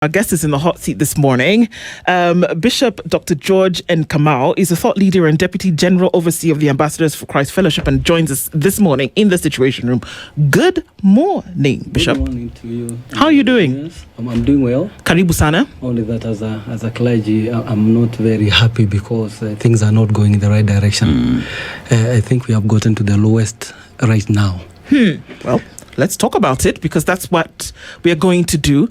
Our guest is in the hot seat this morning. Bishop Dr. George N. Kamau is a thought leader and Deputy General Overseer of the Ambassadors for Christ Fellowship and joins us this morning in the Situation Room. Good morning, Bishop. Good morning to you. How are you doing? Yes, I'm doing well. Karibu sana. Only that as a clergy, I'm not very happy because things are not going in the right direction. I think we have gotten to the lowest right now. Well, let's talk about it because that's what we are going to do.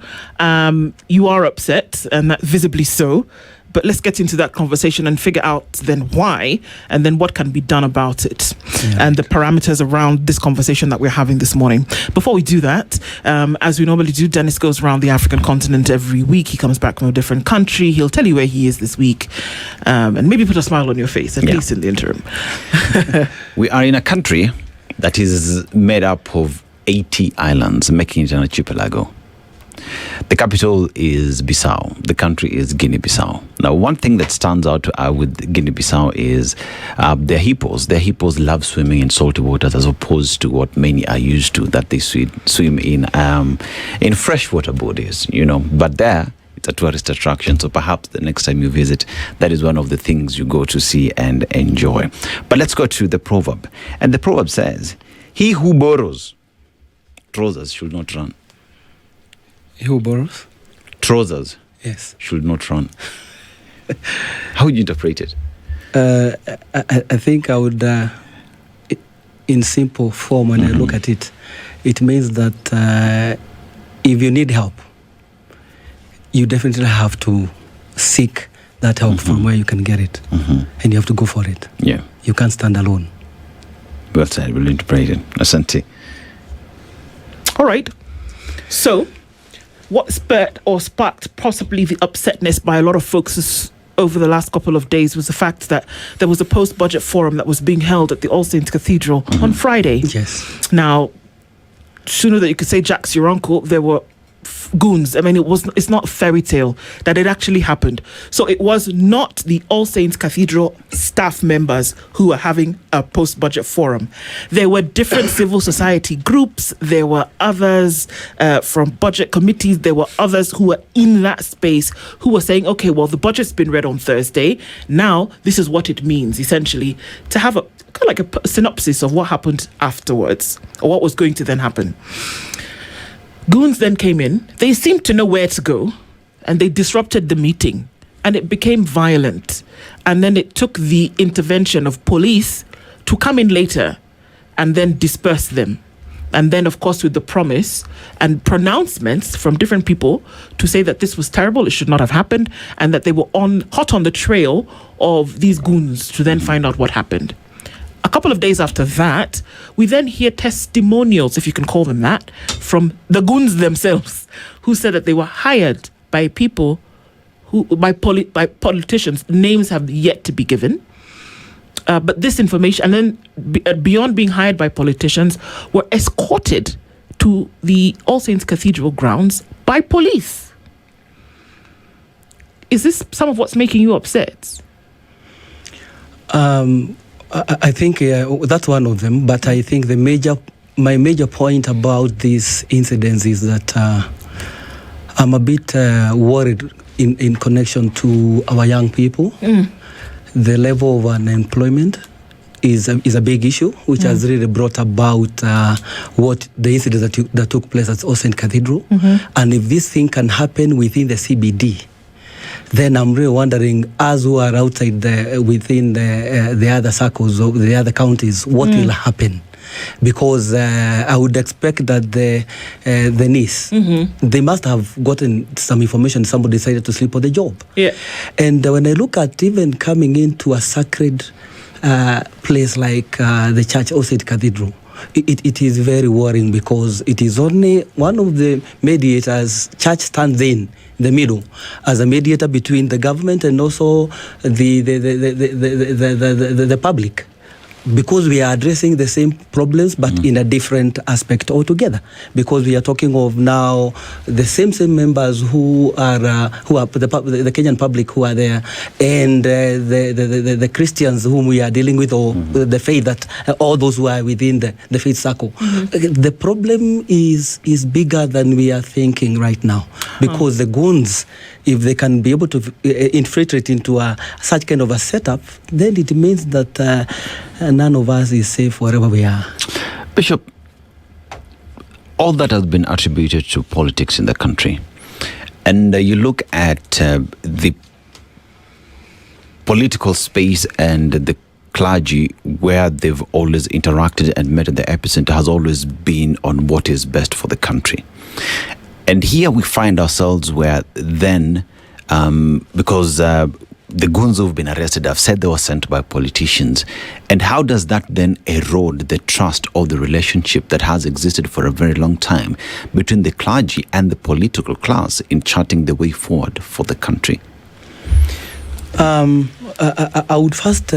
You are upset, and that visibly so. But let's get into that conversation and figure out then why and then what can be done about it and the parameters around this conversation that we're having this morning. Before we do that, as we normally do, Dennis goes around the African continent every week. He comes back from a different country. He'll tell you where he is this week and maybe put a smile on your face, at least in the interim. We are in a country that is made up of 80 islands, making it an archipelago. The capital is Bissau. The country is Guinea-Bissau. Now, one thing that stands out with Guinea-Bissau is their hippos. Their hippos love swimming in salty waters as opposed to what many are used to, that they swim in freshwater bodies, But there, it's a tourist attraction, so perhaps the next time you visit, that is one of the things you go to see and enjoy. But let's go to the proverb. And the proverb says, "He who borrows trousers should not run." Who borrows? Trousers should not run. How would you interpret it? I think I would, in simple form, when I look at it, it means that if you need help, you definitely have to seek that help from where you can get it. And you have to go for it. Yeah. You can't stand alone. Well said. We'll interpret it. Asante. All right. So, what sparked possibly the upsetness by a lot of folks over the last couple of days was the fact that there was a post-budget forum that was being held at the Saints Cathedral on Friday. Yes. Now, sooner that you could say Jack's your uncle, there were goons. I mean, it's not a fairy tale that it actually happened. So it was not the All Saints Cathedral staff members who were having a post-budget forum. There were different civil society groups. There were others from budget committees. There were others who were in that space who were saying, okay, well, the budget's been read on Thursday. Now, this is what it means, essentially, to have a kind of like a synopsis of what happened afterwards or what was going to then happen. Goons then came in. They seemed to know where to go, and they disrupted the meeting, and it became violent. And then it took the intervention of police to come in later and then disperse them. And then, of course, with the promise and pronouncements from different people to say that this was terrible, it should not have happened, and that they were hot on the trail of these goons to then find out what happened. A couple of days after that, we then hear testimonials, if you can call them that, from the goons themselves, who said that they were hired by people by politicians. Names have yet to be given. But this information, and then beyond being hired by politicians, were escorted to the All Saints Cathedral grounds by police. Is this some of what's making you upset? I think that's one of them, but I think my major point about these incidents is that I'm a bit worried in connection to our young people. The level of unemployment is a big issue, which has really brought about what the incidents that took place at All Saints Cathedral. And if this thing can happen within the CBD, then I'm really wondering, as who are outside within the other circles or the other counties, what will happen? Because I would expect that the niece, they must have gotten some information. Somebody decided to sleep on the job. Yeah. And when I look at even coming into a sacred place like the church, All Saints Cathedral, it is very worrying because it is only one of the mediators. Church stands in the middle as a mediator between the government and also the public. because we are addressing the same problems but in a different aspect altogether, because we are talking of now the same members who are the Kenyan public who are there, and the Christians whom we are dealing with, or the faith that all those who are within the faith circle. The problem is bigger than we are thinking right now, because the goons, if they can be able to infiltrate into such kind of a setup, then it means that none of us is safe wherever we are. Bishop, all that has been attributed to politics in the country, and you look at the political space and the clergy, where they've always interacted and met at the epicenter, has always been on what is best for the country. And here we find ourselves where then, because the goons who've been arrested have said they were sent by politicians. And how does that then erode the trust or the relationship that has existed for a very long time between the clergy and the political class in charting the way forward for the country? I would first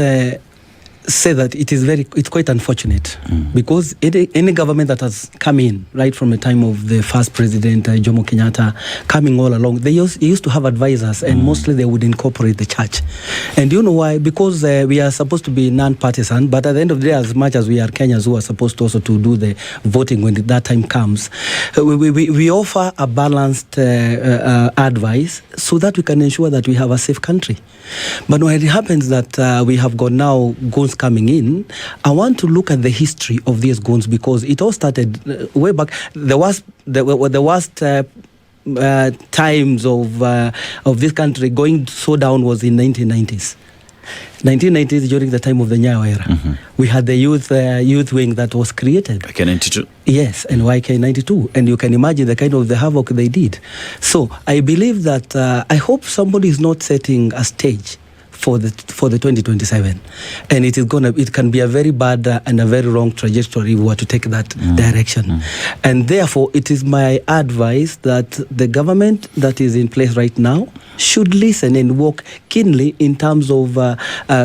say that it's quite unfortunate, because any government that has come in right from the time of the first president Jomo Kenyatta, coming all along, they used to have advisors, and mostly they would incorporate the church. And you know why? Because we are supposed to be non-partisan, but at the end of the day, as much as we are Kenyans who are supposed to also to do the voting when that time comes, we offer a balanced advice so that we can ensure that we have a safe country. But when it happens that we have got now goons coming in, I want to look at the history of these goons, because it all started way back. The worst times of this country going so down was in 1990s. 1990s, during the time of the Nyayo era. We had the youth wing that was created. YK92. Yes, and YK92. And you can imagine the kind of the havoc they did. So I believe that, I hope somebody is not setting a stage for the 2027, and it can be a very bad and a very wrong trajectory if we were to take that direction. And therefore, it is my advice that the government that is in place right now should listen and work keenly in terms of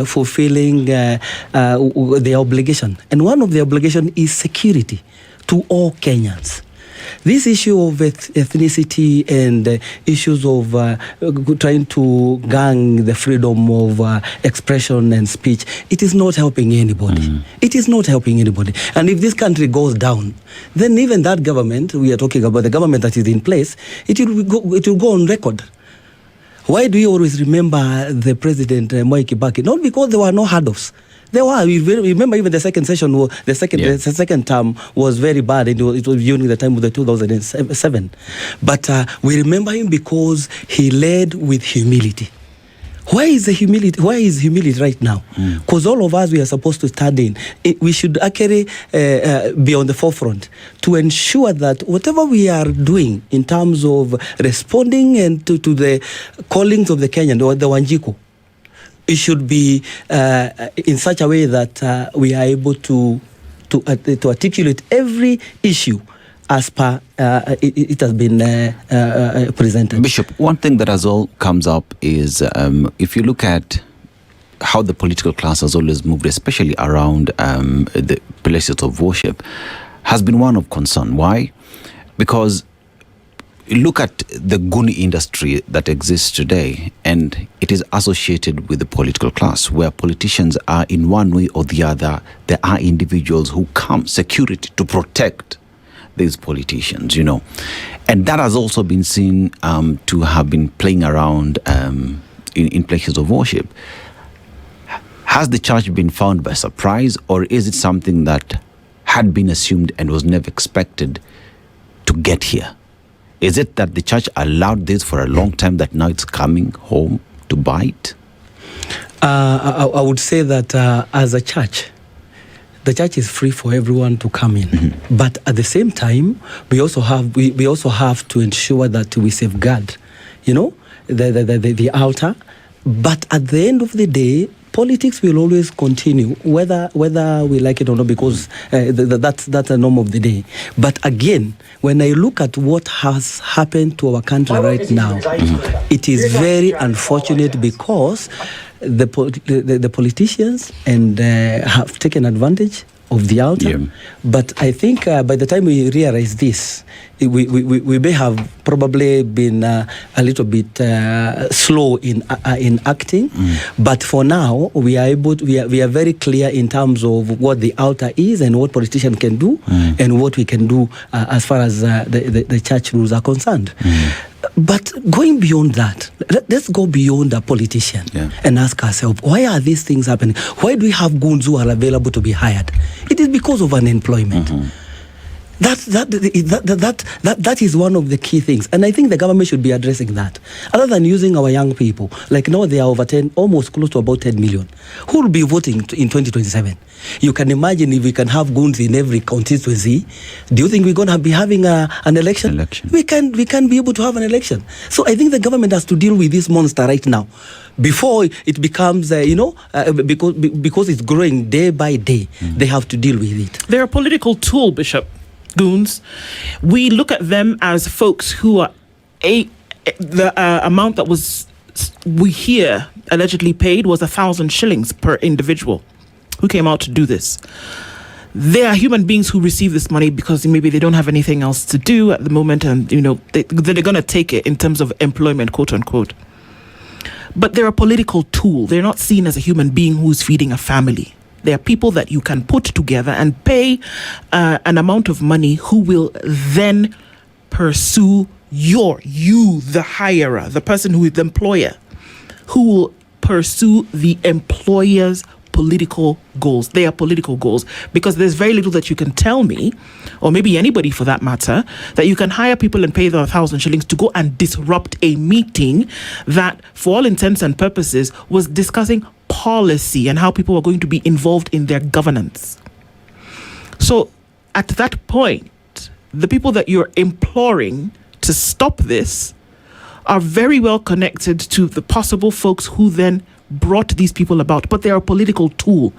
fulfilling their obligation. And one of the obligation is security to all Kenyans. This issue of ethnicity and issues of trying to gang the freedom of expression and speech, it is not helping anybody. It is not helping anybody. And if this country goes down, then even that government, we are talking about the government that is in place, it will go on record. Why do you always remember the President Mwai Kibaki? Not because there were no hurdles. There were. We remember even the second session, the second term was very bad. It was during the time of the 2007. But we remember him because he led with humility. Why is humility right now? Because all of us, we are supposed to stand in. We should actually be on the forefront to ensure that whatever we are doing in terms of responding and to the callings of the Kenyan or the Wanjiku, it should be in such a way that we are able to articulate every issue as per it has been presented. Bishop, one thing that has all comes up is if you look at how the political class has always moved, especially around the places of worship, has been one of concern. Why? Because look at the goon industry that exists today, and it is associated with the political class, where politicians are in one way or the other. There are individuals who come security to protect these politicians, and that has also been seen to have been playing around in places of worship. Has the church been found by surprise, or is it something that had been assumed and was never expected to get here? Is it that the church allowed this for a long time that now it's coming home to bite? I would say that as a church, the church is free for everyone to come in. But at the same time, we also have to ensure that we safeguard, the altar. But at the end of the day, politics will always continue, whether we like it or not, because that's a norm of the day. But again, when I look at what has happened to our country right now, it is very unfortunate, because the politicians and have taken advantage of the altar. Yeah. But I think by the time we realize this, we may have probably been a little bit slow in acting. But for now, we are very clear in terms of what the altar is and what politicians can do and what we can do as far as the church rules are concerned. But going beyond that, let's go beyond a politician and ask ourselves, why are these things happening? Why do we have goons who are available to be hired? It is because of unemployment. That is one of the key things, and I think the government should be addressing that. Other than using our young people, like now they are over 10, almost close to about 10 million, who will be voting in 2027. You can imagine if we can have goons in every constituency. Do you think we're going to be having an election? We can be able to have an election. So I think the government has to deal with this monster right now, before it becomes, because it's growing day by day. They have to deal with it. They're a political tool, Bishop. Goons. We look at them as folks who are the amount that we hear allegedly paid was 1,000 shillings per individual who came out to do this. They are human beings who receive this money because maybe they don't have anything else to do at the moment, and they're going to take it in terms of employment, quote unquote. But they're a political tool. They're not seen as a human being who's feeding a family. They are people that you can put together and pay an amount of money who will then pursue you, the hirer, the person who is the employer, who will pursue the employer's political goals. They are political goals, because there's very little that you can tell me, or maybe anybody for that matter, that you can hire people and pay them 1,000 shillings to go and disrupt a meeting that, for all intents and purposes, was discussing policy and how people are going to be involved in their governance. So at that point, the people that you're imploring to stop this are very well connected to the possible folks who then brought these people about, but they're a political tool.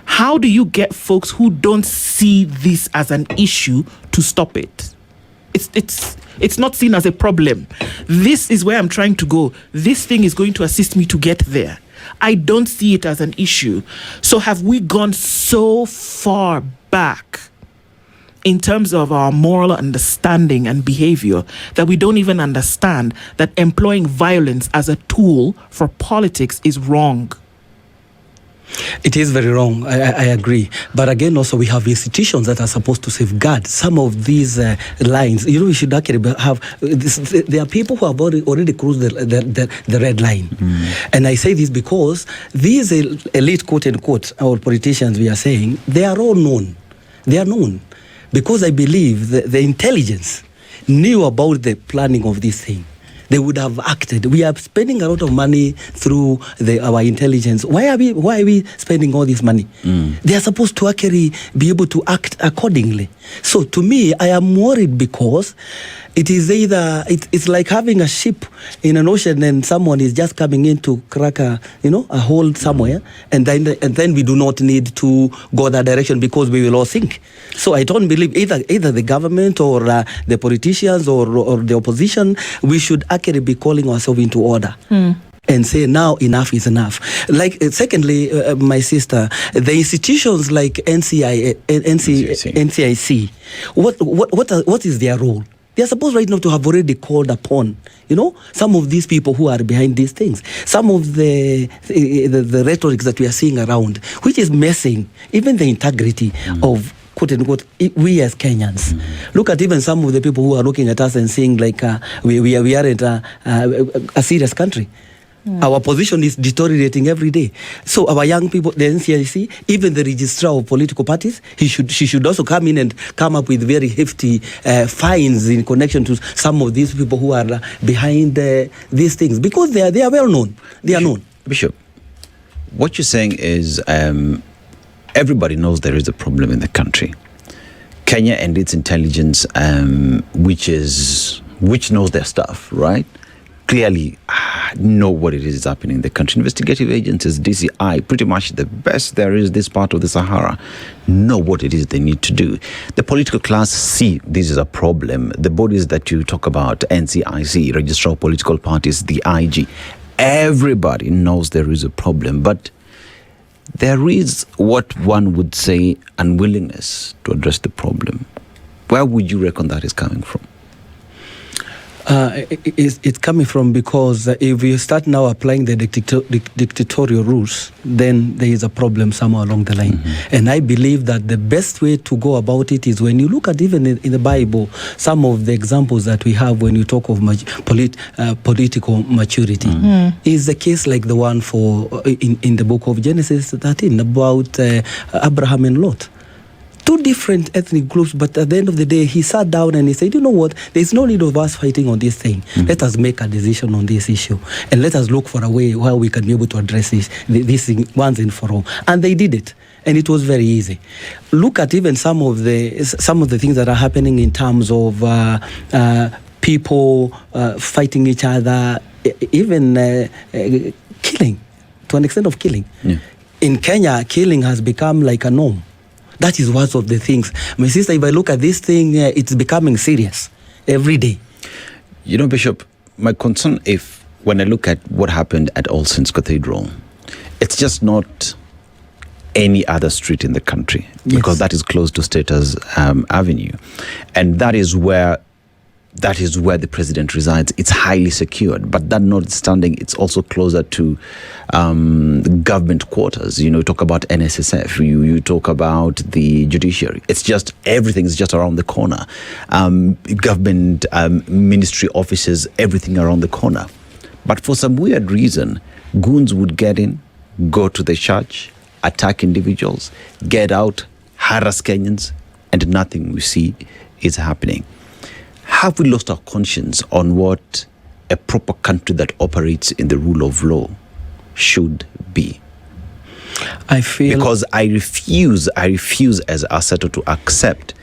How do you get folks who don't see this as an issue to stop it? It's not seen as a problem. This is where I'm trying to go. This thing is going to assist me to get there. I don't see it as an issue. So have we gone so far back in terms of our moral understanding and behavior that we don't even understand that employing violence as a tool for politics is wrong? It is very wrong. I agree. But again, also we have institutions that are supposed to safeguard some of these lines. We should actually have this. There are people who have already crossed the red line. And I say this because these elite, quote unquote, our politicians, we are saying, they are all known. They are known because I believe the intelligence knew about the planning of this thing. They would have acted. We are spending a lot of money through our intelligence. Why are we spending all this money? They are supposed to actually be able to act accordingly. So to me, I am worried because it is either it's like having a ship in an ocean and someone is just coming in to crack a hole somewhere, and then we do not need to go that direction because we will all sink. So I don't believe either the government or the politicians or the opposition, we should actually be calling ourselves into order. And say now enough is enough. Secondly, my sister, the institutions like NCIC, what is their role? They are supposed right now to have already called upon, some of these people who are behind these things. Some of the rhetoric that we are seeing around, which is messing even the integrity of, quote unquote, we as Kenyans. Look at even some of the people who are looking at us and saying we aren't a serious country. Our position is deteriorating every day. So our young people, the NCIC, even the registrar of political parties, she should also come in and come up with very hefty fines in connection to some of these people who are behind these things, because they are well known. They are known. Bishop, what you're saying is everybody knows there is a problem in the country. Kenya and its intelligence, which knows their stuff, right? Clearly know what it is happening in the country. Investigative agencies, DCI, pretty much the best there is this part of the Sahara, know what it is they need to do. The political class see this is a problem. The bodies that you talk about, NCIC, Registrar of Political Parties, the IG, Everybody knows there is a problem, but there is what one would say unwillingness to address the problem. Where would you reckon that is coming from? It's coming from because if you start now applying the dictatorial rules, then there is a problem somewhere along the line. And I believe that the best way to go about it is when you look at even in the Bible, some of the examples that we have when you talk of political maturity is the case like the one in the book of Genesis 13 about Abraham and Lot. Two different ethnic groups, but at the end of the day, he sat down and he said, you know what, there's no need of us fighting on this thing. Let us make a decision on this issue, and let us look for a way where we can be able to address this thing once and for all. And they did it, and it was very easy. Look at even some of the things that are happening in terms of people fighting each other, even killing, to an extent of killing. Yeah. In Kenya, killing has become like a norm. That is one of the things. My sister, if I look at this thing, it's becoming serious every day. You know, Bishop, my concern when I look at what happened at All Saints Cathedral, it's just not any other street in the country, because that is close to Status Avenue. And that is where the president resides. It's highly secured, but that notwithstanding, it's also closer to government quarters. You know, you talk about NSSF, you talk about the judiciary. It's just, everything's just around the corner. Government ministry offices, everything around the corner. But for some weird reason, goons would get in, go to the church, attack individuals, get out, harass Kenyans, and nothing we see is happening. Have we lost our conscience on what a proper country that operates in the rule of law should be? I feel, because I refuse as a setter to accept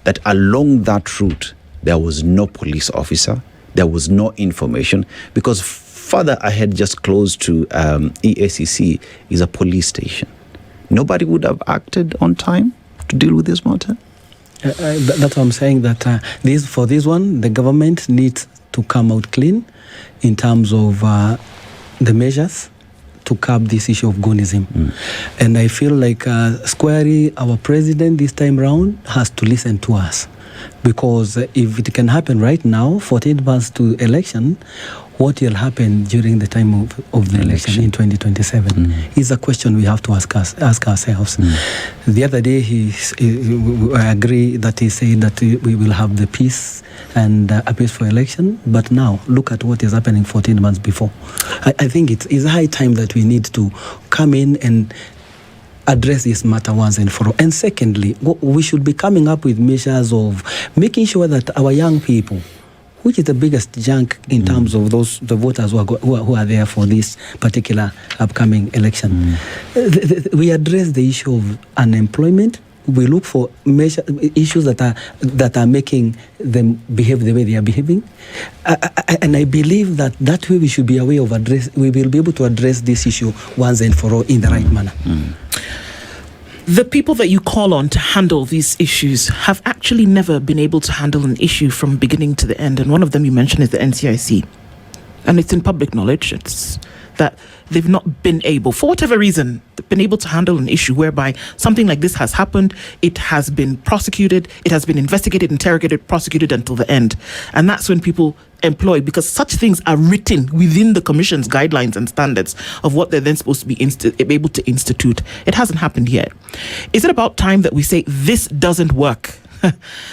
that along that route there was no police officer, there was no information, because further ahead, just close to EACC, is a police station. Nobody would have acted on time to deal with this matter. That's what I'm saying, that for this one, the government needs to come out clean in terms of the measures to curb this issue of goonism. And I feel like Squarey, our president this time round, has to listen to us. Because if it can happen right now, 14 months to election, what will happen during the time of the election in 2027 is a question we have to ask ourselves. The other day, I agree that he said that we will have the peace and a peaceful election, but now look at what is happening 14 months before. I think it's high time that we need to come in and address this matter once and for all. And secondly, we should be coming up with measures of making sure that our young people, which is the biggest junk in terms of the voters who are there for this particular upcoming election, we address the issue of unemployment. We look for issues that are making them behave the way they are behaving, and I believe that way we should be aware of we will be able to address this issue once and for all in the right manner. The people that you call on to handle these issues have actually never been able to handle an issue from beginning to the end. And one of them you mentioned is the NCIC. And it's in public knowledge. It's that they've not been able, for whatever reason, been able to handle an issue whereby something like this has happened. It has been prosecuted. It has been investigated, interrogated, prosecuted until the end. And that's when people employ, because such things are written within the commission's guidelines and standards of what they're then supposed to be able to institute. It hasn't happened yet. Is it about time that we say this doesn't work?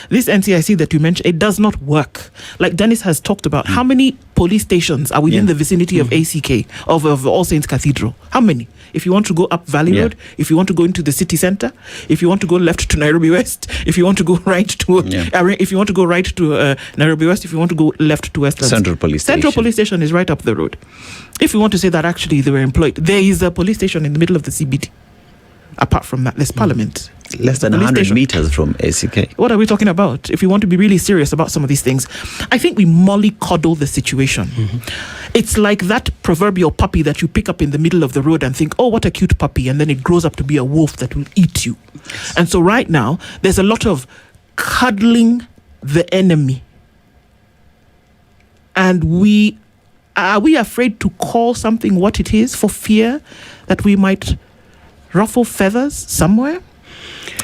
This NCIC that you mentioned, it does not work. Like Dennis has talked about, how many police stations are within the vicinity of ACK, of All Saints Cathedral? How many? If you want to go up Valley Road, if you want to go into the city center, if you want to go left to Nairobi West, if you want to go right to if you want to go right to Nairobi West, if you want to go left to Westlands, Central Police Station is right up the road. If you want to say that actually they were employed, there is a police station in the middle of the CBD. Apart from that, there's Parliament. Less than 100 meters from ACK. What are we talking about? If you want to be really serious about some of these things, I think we mollycoddle the situation. It's like that proverbial puppy that you pick up in the middle of the road and think, oh, what a cute puppy. And then it grows up to be a wolf that will eat you. And so right now, there's a lot of cuddling the enemy. And we Are we afraid to call something what it is for fear that we might ruffle feathers somewhere?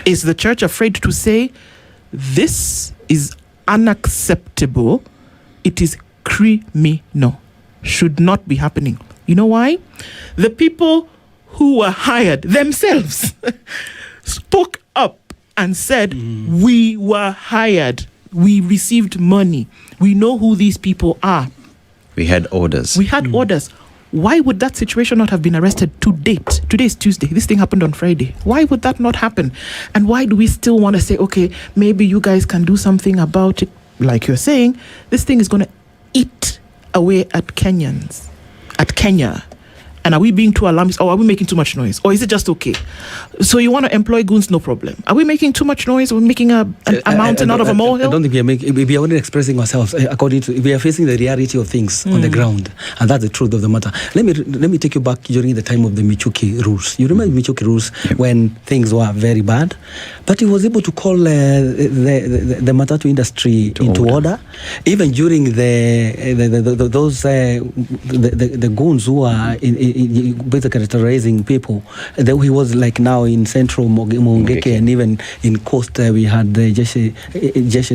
Is the church afraid to say, this is unacceptable, it is criminal, should not be happening? You know why? The people who were hired themselves spoke up and said, we were hired, we received money, we know who these people are. We had orders. We had orders. Why would that situation not have been arrested to date? Today is Tuesday. This thing happened on Friday. Why would that not happen? And why do we still want to say, okay, maybe you guys can do something about it? Like you're saying, this thing is going to eat away at Kenyans, at Kenya. And are we being too alarmist, or are we making too much noise? Or is it just okay? So you want to employ goons, no problem. Are we making too much noise? Are we making a mountain out of a molehill? I don't think we are only expressing ourselves according to, we are facing the reality of things on the ground. And that's the truth of the matter. Let me take you back during the time of the Michuki rules. You remember Michuki rules when things were very bad? But he was able to call the matatu industry into order. Even during the goons who are basically terrorizing people. He was like now in central Mongeke, and even in coast we had the Jeshi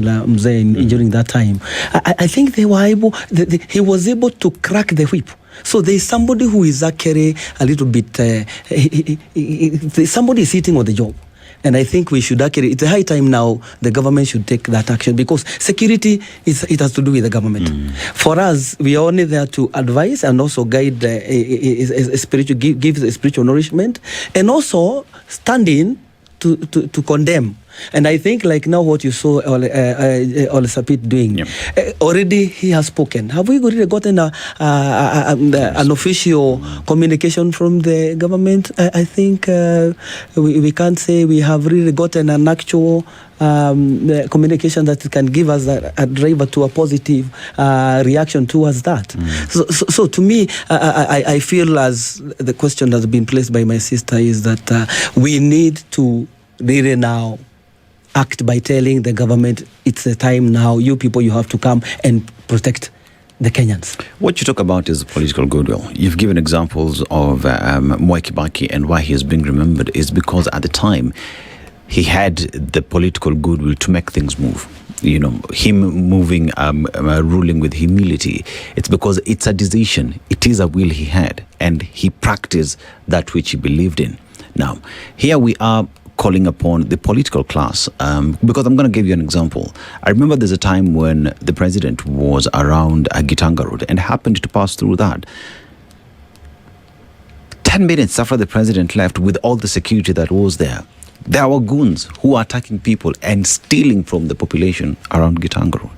la Mzee during that time. I think they were able, he was able to crack the whip. So there's somebody who is actually a little bit, somebody is sitting on the job. And I think we should actually, it's a high time now, the government should take that action, because security, it has to do with the government. For us, we are only there to advise and also guide, give a spiritual nourishment, and also stand in to condemn. And I think like now what you saw Ole Sapit doing, already he has spoken. Have we really gotten an official communication from the government? I think we can't say we have really gotten an actual communication that can give us a driver to a positive reaction towards that. So to me, I feel, as the question that's been placed by my sister, is that we need to really now act by telling the government, it's the time now, you people, you have to come and protect the Kenyans. What you talk about is political goodwill. You've given examples of Mwai Kibaki, and why he is being remembered is because at the time he had the political goodwill to make things move. You know, him moving, ruling with humility. It's because it's a decision. It is a will he had, and he practiced that which he believed in. Now, here we are calling upon the political class, because I'm going to give you an example. I remember there's a time when the president was around Gitanga Road and happened to pass through that. 10 minutes after the president left, with all the security that was there were goons who were attacking people and stealing from the population around Gitanga Road.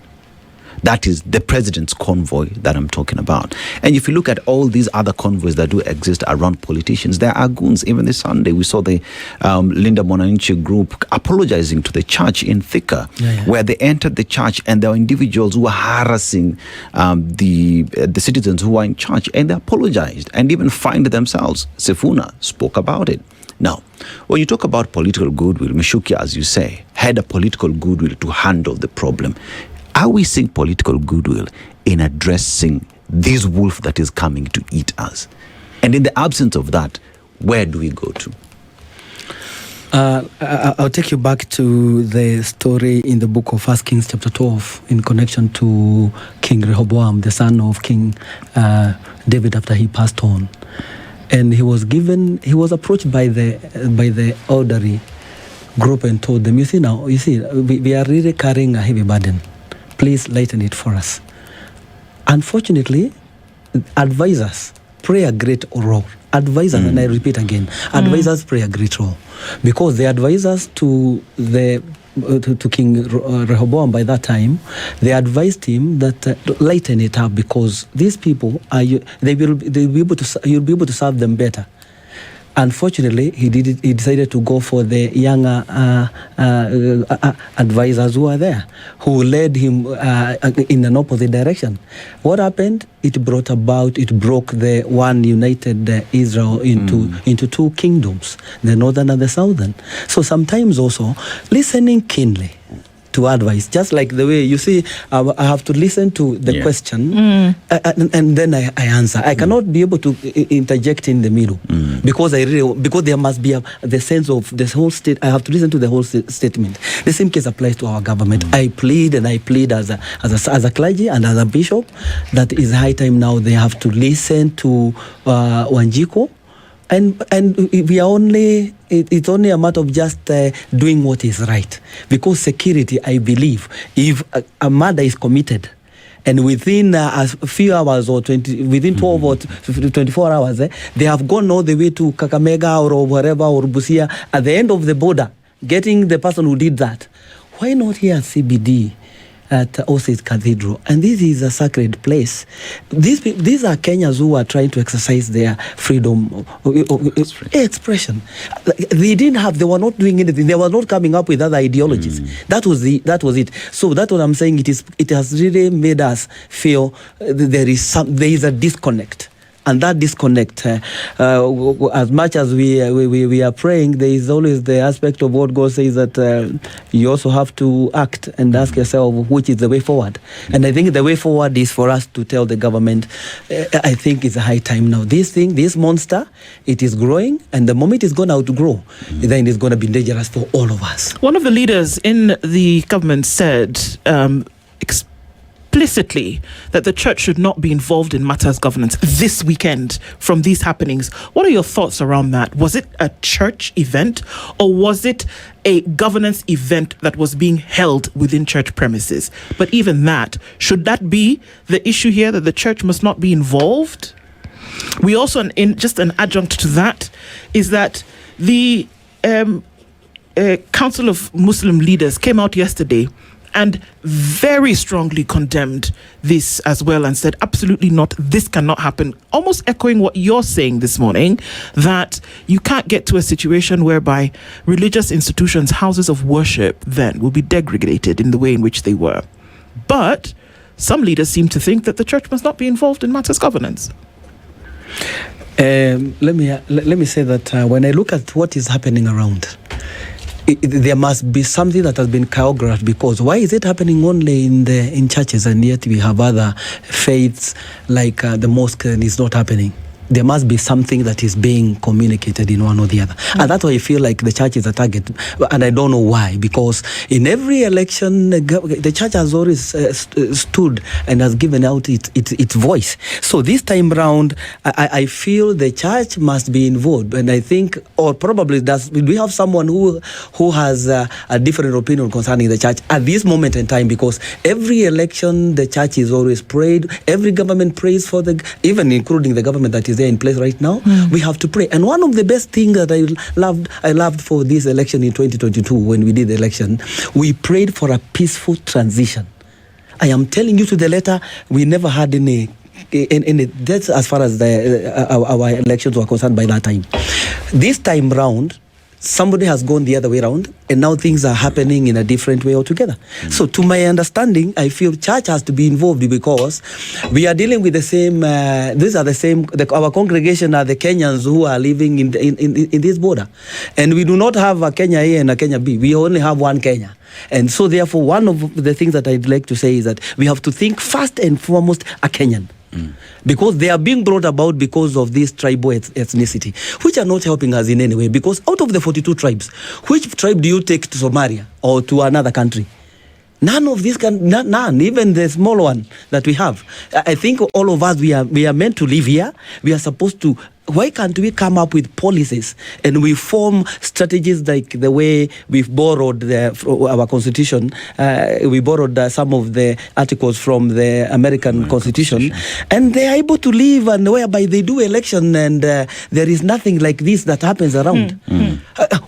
That is the president's convoy that I'm talking about. And if you look at all these other convoys that do exist around politicians, there are goons. Even this Sunday, we saw the Linda Mwananchi group apologizing to the church in Thika, where they entered the church and there were individuals who were harassing the citizens who were in church, and they apologized and even fined themselves. Sifuna spoke about it. Now, when you talk about political goodwill, Mishuki, as you say, had a political goodwill to handle the problem. Are we seeing political goodwill in addressing this wolf that is coming to eat us? And in the absence of that, where do we go to? I'll take you back to the story in the book of 1 Kings chapter 12 in connection to King Rehoboam, the son of King David, after he passed on. And he was approached by the elderly group and told them, you see, we are really carrying a heavy burden. Please lighten it for us. Unfortunately, advisors play a great role. Advisors, and I repeat again, advisors play a great role, because the advisors to King Rehoboam by that time, they advised him that lighten it up, because these people you'll be able to serve them better. Unfortunately, he decided to go for the younger advisors who are there, who led him in an opposite direction. What happened? It broke the one united Israel into two kingdoms, the northern and the southern. So sometimes also listening keenly to advise. Just like the way you see, I have to listen to the question and then I answer. I cannot be able to interject in the middle because there must be the sense of the whole state. I have to listen to the whole statement. The same case applies to our government. I plead as a clergy and as a bishop that is high time now they have to listen to Wanjiku. And we are only, it's only a matter of just doing what is right. Because security, I believe, if a murder is committed, and within a few hours or within 12 or 24 hours, they have gone all the way to Kakamega or wherever, or Busia, at the end of the border, getting the person who did that. Why not here at CBD? At Saints Cathedral, and this is a sacred place. These are Kenyans who are trying to exercise their freedom of expression. They were not doing anything. They were not coming up with other ideologies. That was it. So that's what I'm saying. It has really made us feel there is a disconnect. And that disconnect, as much as we are praying, there is always the aspect of what God says that you also have to act and ask yourself which is the way forward. And I think the way forward is for us to tell the government, I think it's a high time now. This monster, it is growing, and the moment it's going to outgrow, then it's going to be dangerous for all of us. One of the leaders in the government said explicitly that the church should not be involved in matters governance this weekend from these happenings. What are your thoughts around that? Was it a church event, or was it a governance event that was being held within church premises? But even that, should that be the issue here, that the church must not be involved? We also, in just an adjunct to that, is that the Council of Muslim Leaders came out yesterday and very strongly condemned this as well, and said absolutely not, this cannot happen, almost echoing what you're saying this morning, that you can't get to a situation whereby religious institutions, houses of worship, then will be degraded in the way in which they were. But some leaders seem to think that the church must not be involved in matters governance. Let me say that when I look at what is happening around, there must be something that has been choreographed, because why is it happening only in churches, and yet we have other faiths like the mosque, and it's not happening? There must be something that is being communicated in one or the other. And that's why I feel like the church is a target. And I don't know why, because in every election, the church has always stood and has given out its voice. So this time round, I feel the church must be involved. And I think, or probably we have someone who has a different opinion concerning the church at this moment in time, because every election, the church is always prayed. Every government prays for even including the government that is there in place right now. We have to pray. And one of the best things that I loved for this election in 2022, when we did the election, we prayed for a peaceful transition. I am telling you, to the letter, we never had any that's as far as our elections were concerned by that time. This time round, somebody has gone the other way around, and now things are happening in a different way altogether. So to my understanding, I feel church has to be involved, because we are dealing with the same, our congregation are the Kenyans who are living in this border. And we do not have a Kenya A and a Kenya B. We only have one Kenya. And so therefore, one of the things that I'd like to say is that we have to think first and foremost a Kenyan. Because they are being brought about because of this tribal ethnicity, which are not helping us in any way. Because out of the 42 tribes, which tribe do you take to Somalia or to another country? None of these none, even the small one that we have. I think all of us, we are meant to live here. We are supposed to. Why can't we come up with policies and we form strategies like the way we've borrowed our Constitution? We borrowed some of the articles from the American Constitution, and they are able to live, and whereby they do election, and there is nothing like this that happens around.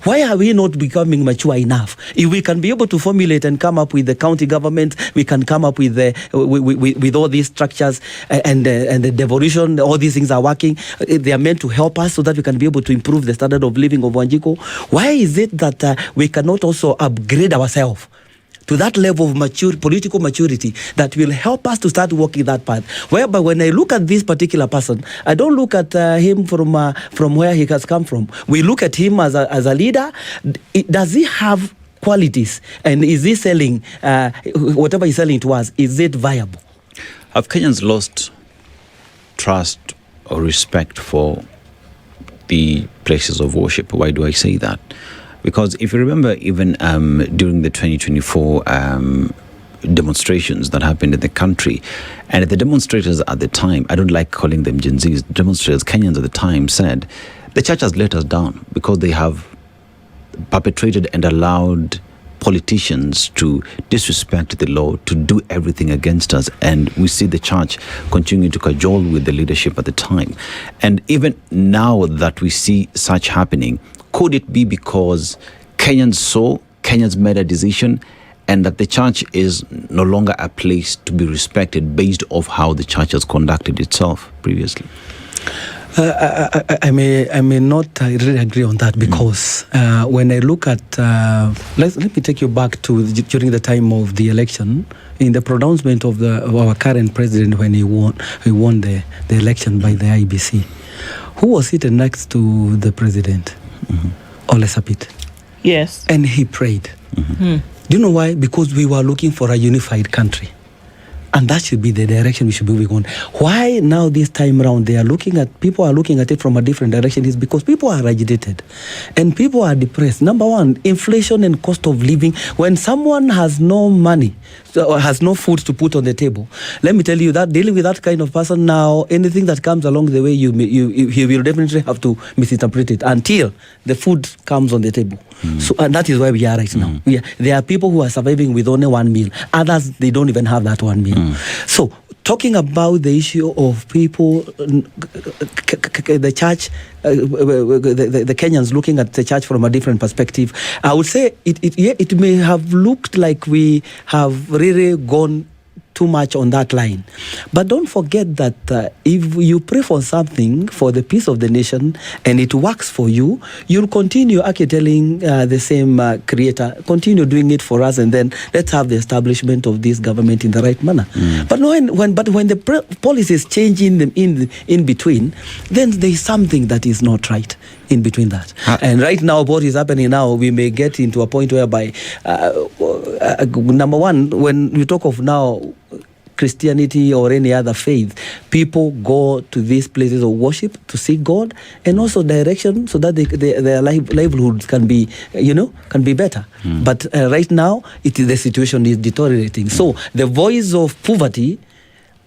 Why are we not becoming mature enough? If we can be able to formulate and come up with the county government, we can come up with with all these structures and the devolution. All these things are working. They are meant to help us so that we can be able to improve the standard of living of Wanjiku. Why is it that we cannot also upgrade ourselves to that level of political maturity that will help us to start walking that path? Whereby when I look at this particular person, I don't look at him from where he has come from. We look at him as a leader. Does he have qualities? And is he selling, whatever he's selling to us, is it viable? Have Kenyans lost trust or respect for the places of worship? Why do I say that? Because if you remember, even during the 2024 demonstrations that happened in the country, and the demonstrators at the time, I don't like calling them Gen Zs, demonstrators, Kenyans at the time said, the church has let us down because they have perpetrated and allowed politicians to disrespect the law, to do everything against us. And we see the church continuing to cajole with the leadership at the time. And even now that we see such happening, could it be because Kenyans made a decision, and that the church is no longer a place to be respected based off how the church has conducted itself previously? I may not really agree on that, because when I look at, let me take you back to during the time of the election, in the pronouncement of our current president when he won the election by the IBC. Who was sitting next to the president? Ole Sapit. Yes. And he prayed. Do you know why? Because we were looking for a unified country. And that should be the direction we should be going. Why now this time around people are looking at it from a different direction is because people are agitated and people are depressed. Number one, inflation and cost of living. When someone has no money, or has no food to put on the table, let me tell you that dealing with that kind of person now, anything that comes along the way, you will definitely have to misinterpret it until the food comes on the table. So, and that is where we are right now. There are people who are surviving with only one meal. Others, they don't even have that one meal. So, talking about the issue of people, the church, the Kenyans looking at the church from a different perspective, I would say it may have looked like we have really gone too much on that line. But don't forget that if you pray for something, for the peace of the nation, and it works for you, you'll continue telling the same creator, continue doing it for us, and then let's have the establishment of this government in the right manner. But when the policy is changing in between, then there is something that is not right in between that. And right now, what is happening now, we may get into a point whereby, number one, when we talk of now Christianity or any other faith, people go to these places of worship to seek God and also direction so that their livelihoods can be, better. But right now, the situation is deteriorating. So the voice of poverty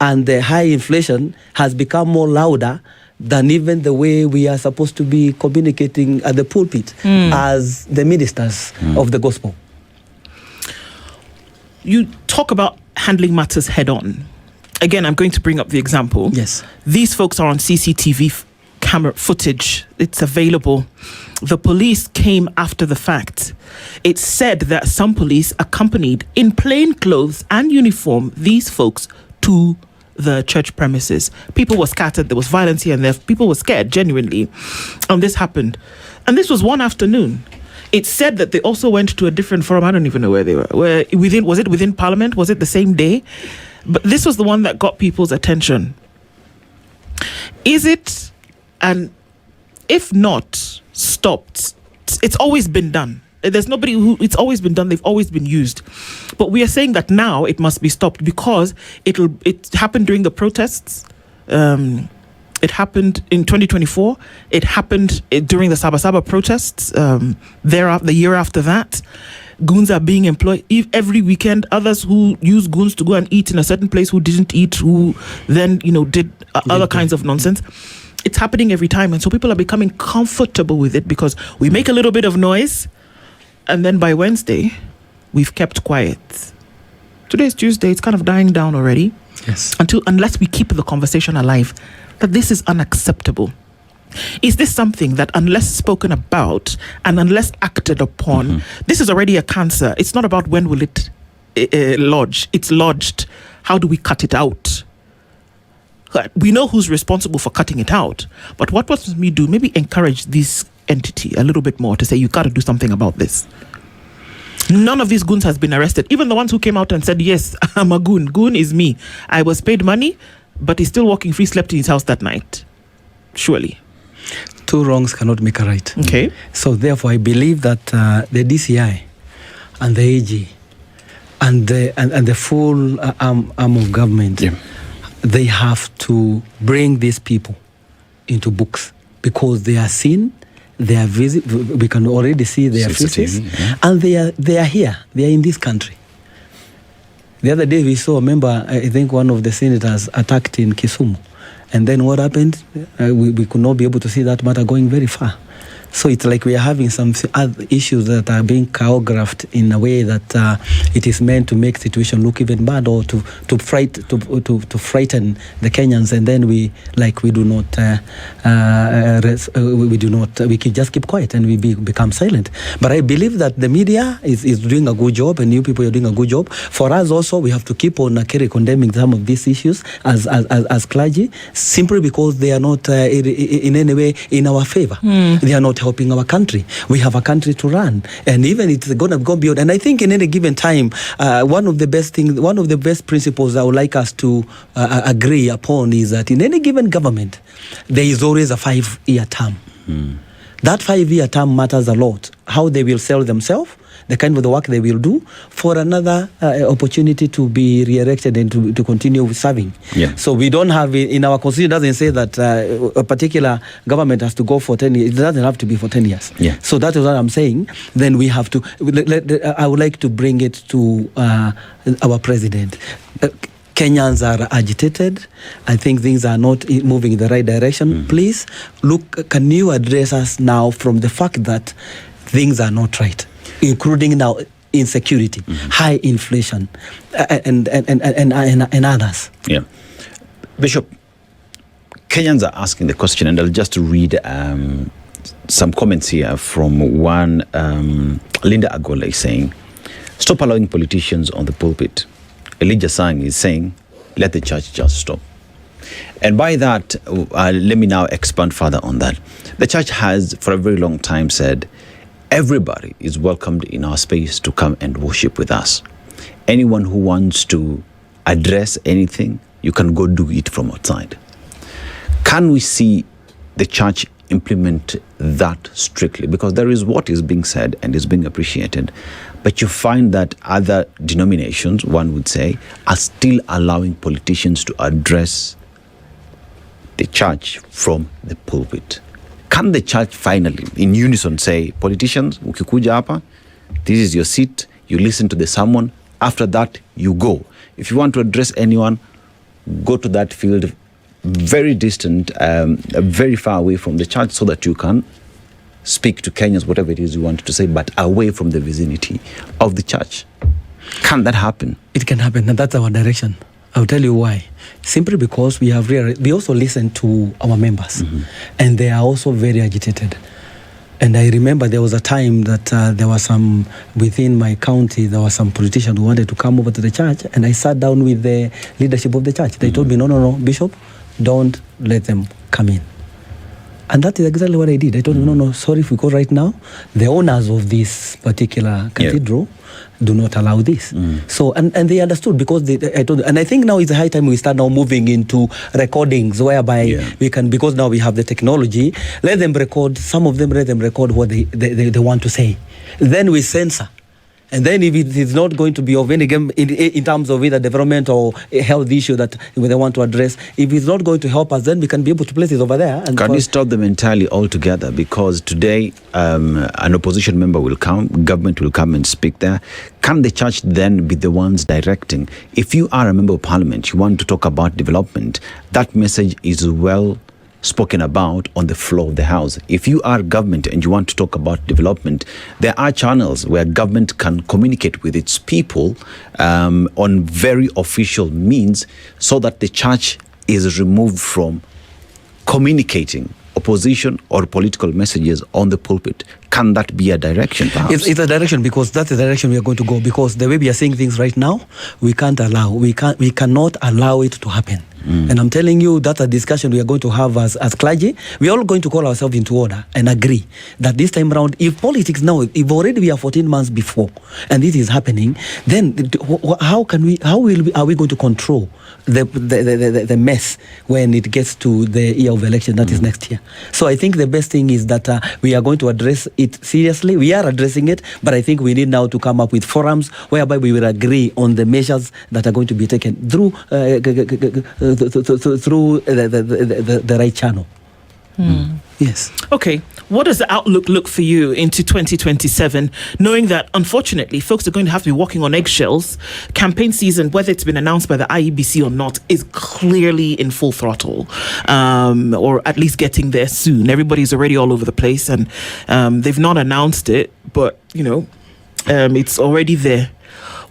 and the high inflation has become more louder than even the way we are supposed to be communicating at the pulpit as the ministers of the gospel. You talk about handling matters head on. Again, I'm going to bring up the example. Yes. These folks are on CCTV camera footage. It's available. The police came after the fact. It said that some police accompanied in plain clothes and uniform these folks to the church premises. People were scattered. There was violence here and there. People were scared, genuinely. And this happened. And this was one afternoon. It said that they also went to a different forum. I don't even know where they were. Was it within Parliament? Was it the same day? But this was the one that got people's attention. Is it, and if not stopped, it's always been done. There's nobody who, it's always been done. They've always been used. But we are saying that now it must be stopped because it happened during the protests. It happened in 2024. It happened during the Sabasaba protests. The year after that, goons are being employed every weekend. Others who use goons to go and eat in a certain place who didn't eat, who then did other kinds of nonsense. It's happening every time, and so people are becoming comfortable with it because we make a little bit of noise, and then by Wednesday, we've kept quiet. Today's Tuesday. It's kind of dying down already. Yes. Unless we keep the conversation alive, that this is unacceptable. Is this something that unless spoken about and unless acted upon, this is already a cancer? It's not about when will it lodge. It's lodged. How do we cut it out? We know who's responsible for cutting it out. But what must we do? Maybe encourage this entity a little bit more to say, you got to do something about this. None of these goons has been arrested. Even the ones who came out and said, yes, I'm a goon. Goon is me. I was paid money, but he's still walking free, slept in his house that night. Surely. Two wrongs cannot make a right. Okay. So therefore, I believe that the DCI and the AG and the full arm of government, they have to bring these people into books because they are seen, they are we can already see their faces, and they are here, they are in this country. The other day we saw, remember, I think one of the senators attacked in Kisumu. And then what happened? We could not be able to see that matter going very far. So it's like we are having some other issues that are being choreographed in a way that it is meant to make situation look even bad, or to frighten the Kenyans, and then we can just keep quiet and we become silent. But I believe that the media is doing a good job, and you people are doing a good job. For us also, we have to keep on condemning some of these issues as clergy, simply because they are not in any way in our favor. They are not helping our country. We have a country to run, and even it's going to go beyond. And I think in any given time, one of the best principles I would like us to agree upon is that in any given government, there is always a 5-year term. That 5-year term matters a lot. How they will sell themselves, the kind of the work they will do for another opportunity to be re-elected and to continue serving. So we don't have, in our constitution, doesn't say that a particular government has to go for 10 years. It doesn't have to be for 10 years. So that is what I'm saying. Then we have to, I would like to bring it to our president. Kenyans are agitated. I think things are not moving in the right direction. Please, look, can you address us now from the fact that things are not right, including now insecurity, high inflation, and others. Bishop, Kenyans are asking the question, and I'll just read some comments here from one. Linda Agola is saying, "Stop allowing politicians on the pulpit." Elijah Sang is saying, "Let the church just stop." And by that, let me now expand further on that. The church has, for a very long time, said, everybody is welcomed in our space to come and worship with us. Anyone who wants to address anything, you can go do it from outside. Can we see the church implement that strictly? Because there is what is being said and is being appreciated, but you find that other denominations, one would say, are still allowing politicians to address the church from the pulpit. Can the church finally, in unison, say, politicians, ukikuja hapa, this is your seat, you listen to the sermon, after that, you go. If you want to address anyone, go to that field, very distant, very far away from the church, so that you can speak to Kenyans, whatever it is you want to say, but away from the vicinity of the church. Can that happen? It can happen, and that's our direction. I'll tell you why. Simply because we also listen to our members, and they are also very agitated. And I remember there was a time that there was some, within my county, there was some politician who wanted to come over to the church, and I sat down with the leadership of the church. They told me, no, Bishop, don't let them come in. And that is exactly what I did. I told them, no, sorry, if we go right now, the owners of this particular cathedral do not allow this. So, and they understood, because I told them, and I think now it's a high time we start now moving into recordings whereby we can, because now we have the technology, let them record, some of them let them record what they want to say. Then we censor. And then if it is not going to be of any game in terms of either development or a health issue that they want to address, if it's not going to help us, then we can be able to place it over there. And can you stop them entirely altogether? Because today an opposition member will come, government will come and speak there. Can the church then be the ones directing? If you are a member of parliament, you want to talk about development, that message is well spoken about on the floor of the house. If you are government and you want to talk about development, there are channels where government can communicate with its people on very official means, so that the church is removed from communicating opposition or political messages on the pulpit. Can that be a direction, perhaps? It's a direction, because that's the direction we are going to go. Because the way we are seeing things right now, we cannot allow it to happen. And I'm telling you, that's a discussion we are going to have as clergy. We are all going to call ourselves into order and agree that this time around, if politics now, if already we are 14 months before, and this is happening, then are we going to control the mess when it gets to the year of election, that is next year. So I think the best thing is that we are going to address it seriously. We are addressing it, but I think we need now to come up with forums whereby we will agree on the measures that are going to be taken through the right channel. Yes. Okay. What does the outlook look for you into 2027, knowing that, unfortunately, folks are going to have to be walking on eggshells? Campaign season, whether it's been announced by the IEBC or not, is clearly in full throttle, or at least getting there soon. Everybody's already all over the place, and they've not announced it, but, it's already there.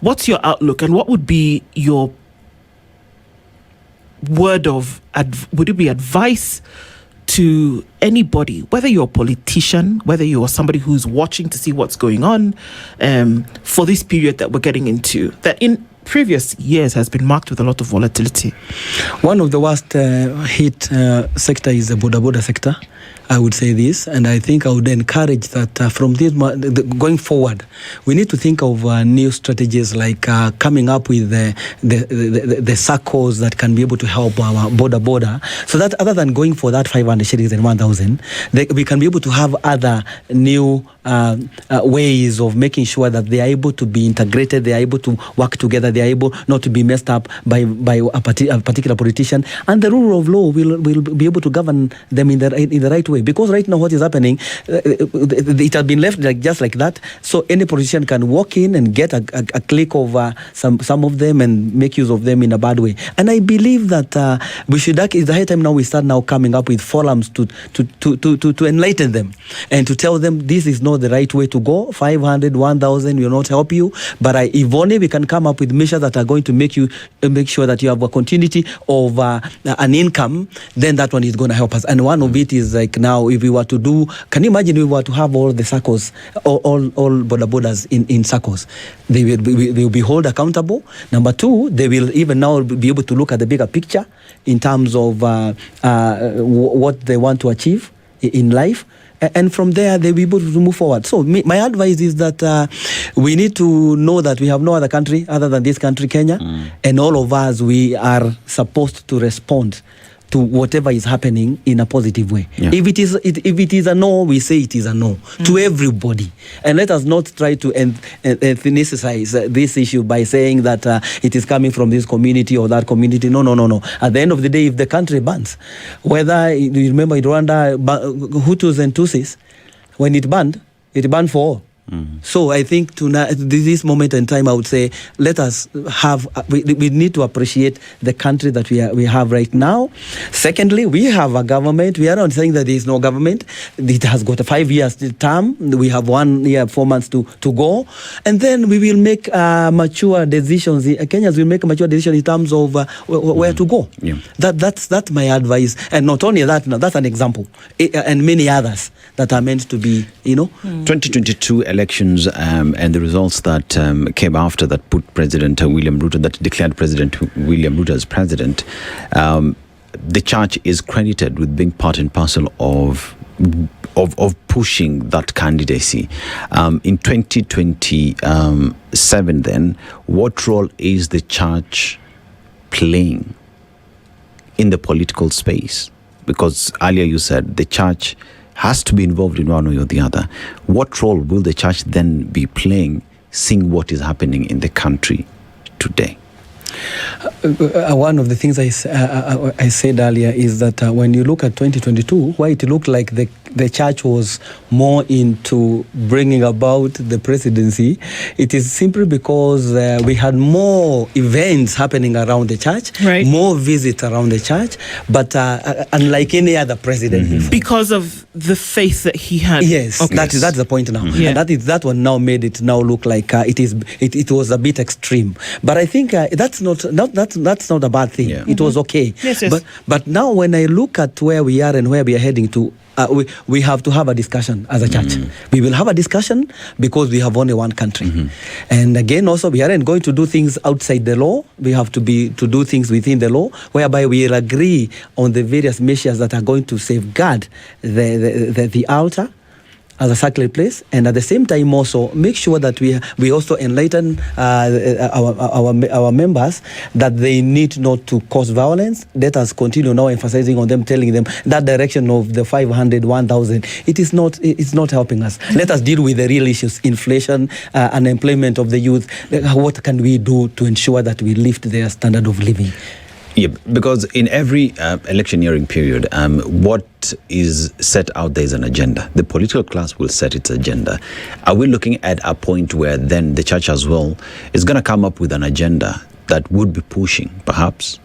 What's your outlook, and what would be your word of would it be advice to anybody, whether you're a politician, whether you're somebody who's watching to see what's going on, for this period that we're getting into, that in previous years has been marked with a lot of volatility? One of the worst hit sector is the boda sector. I would say this, and I think I would encourage that from this going forward, we need to think of new strategies, like coming up with the circles that can be able to help our border, so that other than going for that 500 shillings and 1,000, we can be able to have other new ways of making sure that they are able to be integrated, they are able to work together, they are able not to be messed up by a particular politician, and the rule of law will be able to govern them in the right way. Because right now what is happening, it has been left just like that, so any politician can walk in and get a click of some of them and make use of them in a bad way. And I believe that we should, it's the high time now we start now coming up with forums to enlighten them and to tell them this is not the right way to go. 500, 1,000 will not help you, but if only we can come up with measures that are going to make sure that you have a continuity of an income, then that one is going to help us. And one of it is like, now if we were to do, can you imagine if we were to have all the circles, all borders in circles? They will be held accountable. Number two, they will even now be able to look at the bigger picture in terms of what they want to achieve in life. And from there, they'll be able to move forward. So my advice is that we need to know that we have no other country other than this country, Kenya. And all of us, we are supposed to respond to whatever is happening in a positive way. Yeah. If it is a no, we say it is a no to everybody. And let us not try to ethnicise this issue by saying that it is coming from this community or that community. No. At the end of the day, if the country bans, whether you remember in Rwanda, Hutus and Tutsis, when it banned for all. So I think to this moment in time, I would say let us have, we need to appreciate the country that we have right now. Secondly, we have a government. We are not saying that there is no government. It has got a 5 years term. We have 1 year, 4 months to go. And then we will make mature decisions. Kenyans will make a mature decision in terms of where to go. Yeah. That's my advice. And not only that, that's an example. And many others that are meant to be, 2022 elections and the results that came after that put President William Ruto, that declared President William Ruto as president. The church is credited with being part and parcel of pushing that candidacy. In 2027 then, what role is the church playing in the political space? Because earlier you said the church has to be involved in one way or the other. What role will the church then be playing, seeing what is happening in the country today? One of the things I said earlier is that when you look at 2022, why it looked like the church was more into bringing about the presidency, it is simply because we had more events happening around the church, right, more visits around the church, but unlike any other president before. Because of the faith that he had. Yes, okay. That's the point now. Yeah. And that one now made it now look like it was a bit extreme. But I think that's not a bad thing. Yeah. It was okay. Yes. But now when I look at where we are and where we are heading to, we have to have a discussion as a church. We will have a discussion because we have only one country. And again, also, we aren't going to do things outside the law. We have to do things within the law, whereby we will agree on the various measures that are going to safeguard the altar as a sacred place, and at the same time also make sure that we also enlighten our members that they need not to cause violence. Let us continue now emphasizing on them, telling them that direction of the 500, 1,000, it's not helping us. Let us deal with the real issues, inflation, unemployment of the youth. What can we do to ensure that we lift their standard of living? Yeah, because in every electioneering period, what is set out there is an agenda. The political class will set its agenda. Are we looking at a point where then the church as well is going to come up with an agenda that would be pushing, perhaps?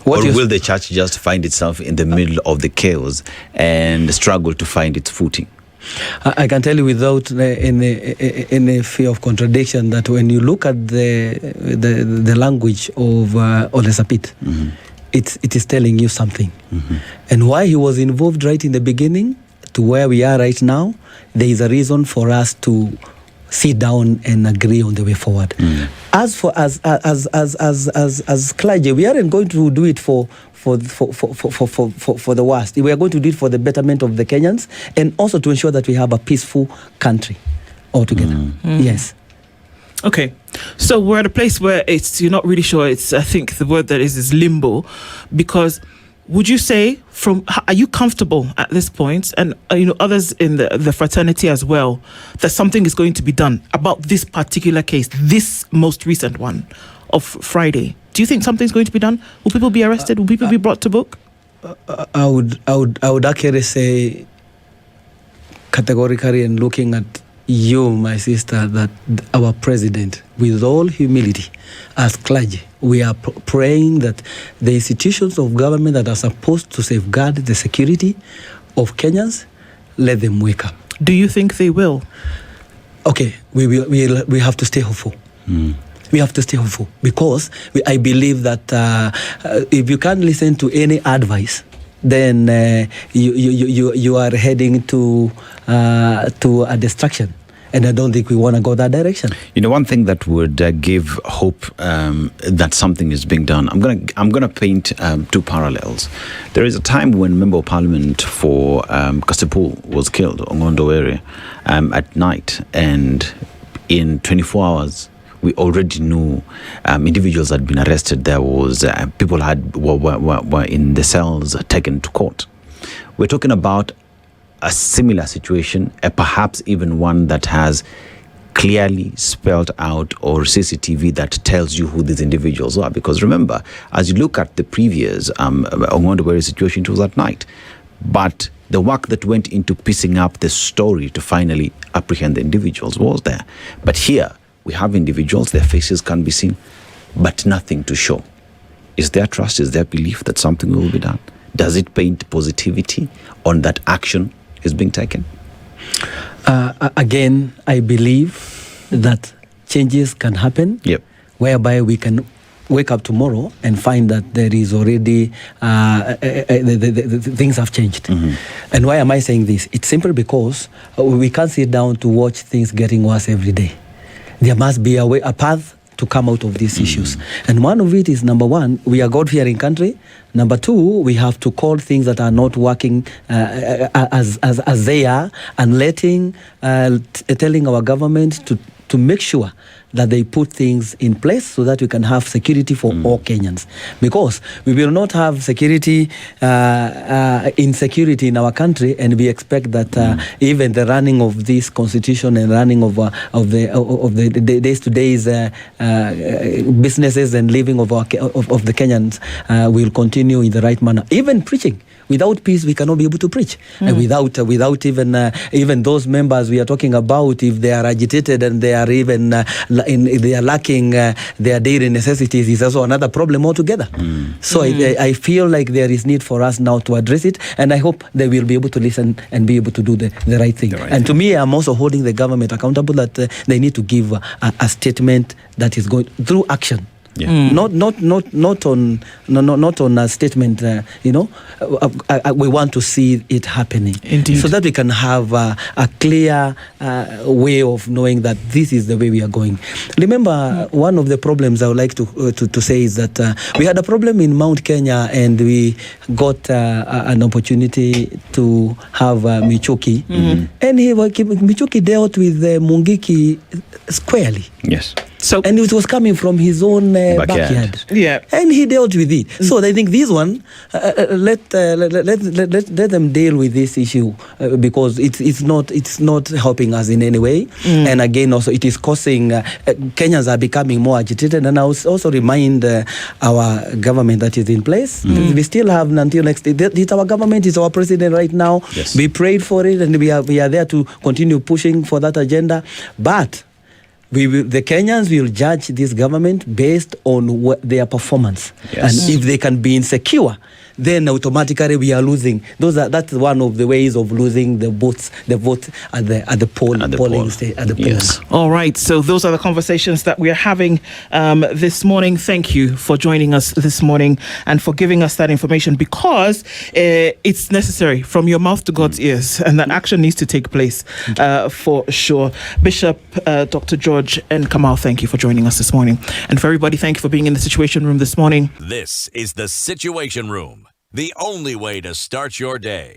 Or will the church just find itself in the middle of the chaos and struggle to find its footing? I can tell you without any fear of contradiction that when you look at the language of Ole Sapit, it is telling you something. And why he was involved right in the beginning to where we are right now, there is a reason for us to sit down and agree on the way forward. As for as clergy, we aren't going to do it for the worst. We are going to do it for the betterment of the Kenyans and also to ensure that we have a peaceful country altogether. Yes. Okay, so we're at a place where you're not really sure. I think the word that is limbo, because would you say are you comfortable at this point, and others in the fraternity as well, that something is going to be done about this particular case, this most recent one of Friday? Do you think something's going to be done? Will people be arrested? Will people be brought to book? I would actually say categorically, and looking at you, my sister, that our president, with all humility, as clergy, we are praying that the institutions of government that are supposed to safeguard the security of Kenyans, let them wake up. Do you think they will? Okay, we have to stay hopeful. We have to stay hopeful because I believe that if you can't listen to any advice, then you are heading to a destruction. And I don't think we want to go that direction. One thing that would give hope that something is being done. I'm gonna paint two parallels. There is a time when Member of Parliament for Kasipul was killed, Ongondo area, at night, and in 24 hours. We already knew individuals had been arrested. There was people were in the cells, taken to court. We're talking about a similar situation, perhaps even one that has clearly spelled out, or CCTV that tells you who these individuals are. Because remember, as you look at the previous Ongondo situation, it was at night. But the work that went into piecing up the story to finally apprehend the individuals was there. But here, we have individuals, their faces can be seen, but nothing to show. Is there trust? Is there belief that something will be done? Does it paint positivity on that action is being taken? Again, I believe that changes can happen, whereby we can wake up tomorrow and find that there is already the things have changed. And why am I saying this? It's simply because we can't sit down to watch things getting worse every day. There must be a path to come out of these issues. And one of it is, number one, we are God-fearing country. Number two, we have to call things that are not working as they are, and telling our government to make sure that they put things in place so that we can have security for all Kenyans. Because we will not have security, insecurity in our country, and we expect that even the running of this constitution and running of the days-to-days businesses and living of the Kenyans will continue in the right manner. Even preaching. Without peace, we cannot be able to preach. And without even those members we are talking about, if they are agitated and they are even they are lacking their daily necessities, is also another problem altogether. So I feel like there is need for us now to address it, and I hope they will be able to listen and be able to do the right thing. To me, I'm also holding the government accountable that they need to give a statement that is going through action Yeah. Not on a statement. We want to see it happening. Indeed. So that we can have a clear way of knowing that this is the way we are going. Remember, one of the problems I would like to say is that we had a problem in Mount Kenya, and we got an opportunity to have Michuki, and Michuki dealt with Mungiki squarely. Yes. So And it was coming from his own backyard. Yeah. And he dealt with it. So I think this one, let them deal with this issue because it's not helping us in any way. And again, also it is causing Kenyans are becoming more agitated. And I also remind our government that is in place. We still have until next day. It's our government, it's our president right now. Yes. We prayed for it, and we are there to continue pushing for that agenda. But the Kenyans will judge this government based on their performance. Yes. And if they can be insecure, then automatically we are losing. That's one of the ways of losing the vote at the polling station. Yes. All right. So those are the conversations that we are having this morning. Thank you for joining us this morning and for giving us that information, because it's necessary from your mouth to God's ears, and that action needs to take place for sure. Bishop Dr. George and Kamau, thank you for joining us this morning. And for everybody, thank you for being in the Situation Room this morning. This is the Situation Room, the only way to start your day.